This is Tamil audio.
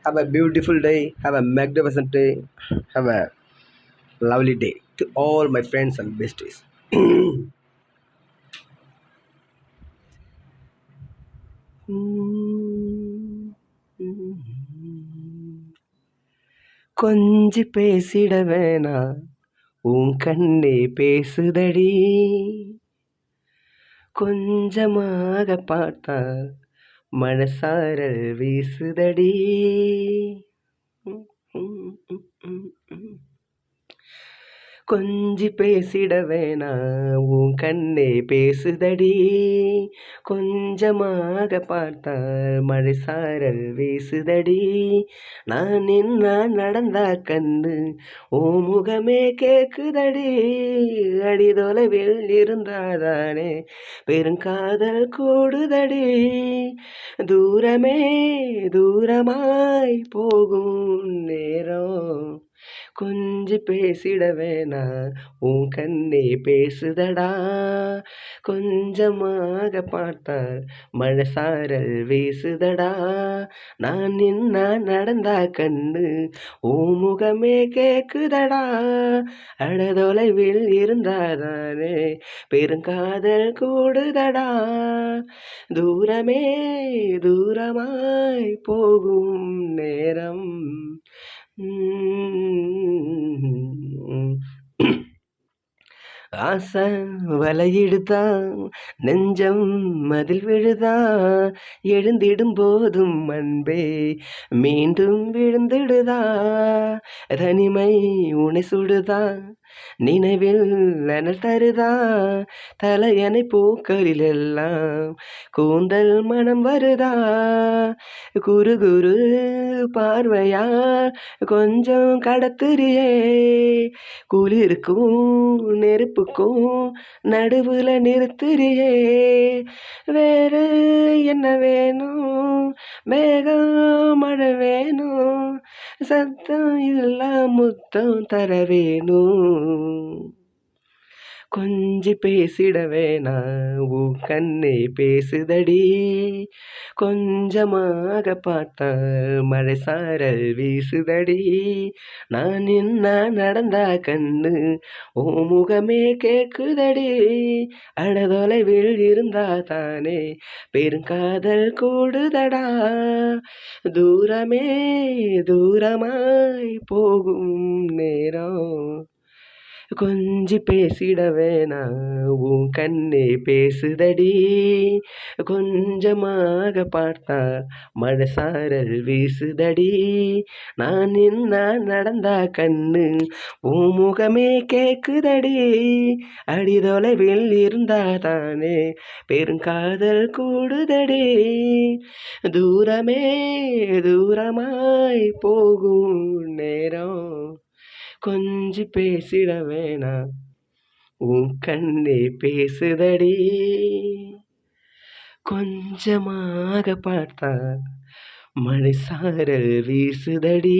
Have a beautiful day. Have a magnificent day. Have a lovely day to all my friends and besties. கொஞ்சி பேசிட வேணா உன் கண்ணே பேசுதடி கொஞ்சமாக பார்த்தா மனசாரல் வீசுதடி கொஞ்சி பேசிட வேணா உன் கண்ணே பேசுதடி கொஞ்சமாக பார்த்தால் மழை சாரல் வீசுதடி நான் நின்னா நடந்தா கண்ணு ஓ முகமே கேக்குதடி அடி தொலைவில் இருந்தாதானே பெருங்காதல் கூடுதடி தூரமே தூரமாய் போகும் நேரம் கொஞ்சி பேசிட வேணா உன் கண்ணே பேசுதடா கொஞ்சமாக பார்த்தால் மழை சாரல் வீசுதடா நான் நின்னா நடந்தா கண்ணு உன் முகமே கேக்குதடா அடதொலைவில் இருந்தாதானே பெருங்காதல் கூடுதடா தூரமே தூரமாய் போகும் நேரம் ஆசை வலையிடுதா நெஞ்சம் மதில் விழுதா எழுந்திடும் போதும் அன்பே மீண்டும் விழுந்திடுதா தனிமை உனை சுடுதா நினைவில் அனல் தருதா தலையணை பூக்களில் எல்லாம் கூந்தல் மனம் வருதா குரு குரு பார்வையால் கொஞ்சம் கடத்துறியே குளிருக்கும் நெருப்புக்கும் நடுவுல நிறுத்துறியே வேறு என்ன வேணும் மேகம் மழை வேணும் சத்தம் இல்ல முத்தம் தர வேணும் கொஞ்சி பேசிட வேணா உன் கண்ணே பேசுதடி கொஞ்சமாக பார்த்தால் மழை சாரல் வீசுதடி நான் நின்னா நடந்தா கண்ணு ஓ முகமே கேக்குதடி அடதொலைவில் இருந்தா தானே பெருங்காதல் கூடுதடா தூரமே தூரமாய் போகும் நேரம் கொஞ்சி பேசிட வேணா உன் கண்ணே பேசுதடி கொஞ்சமாக பார்த்தா மழை சாரல் வீசுதடி நான் நின்னா நடந்தா கண்ணு உன் முகமே கேக்குதடி அடிதொலைவில் இருந்தா தானே பெருங்காதல் கூடுதடி தூரமே தூரமாய் போகும் நேரம் கொஞ்சி பேசிட வேணா உன் கண்ணே பேசுதடி கொஞ்சமாக பார்த்தா மழை சாரல் வீசுதடி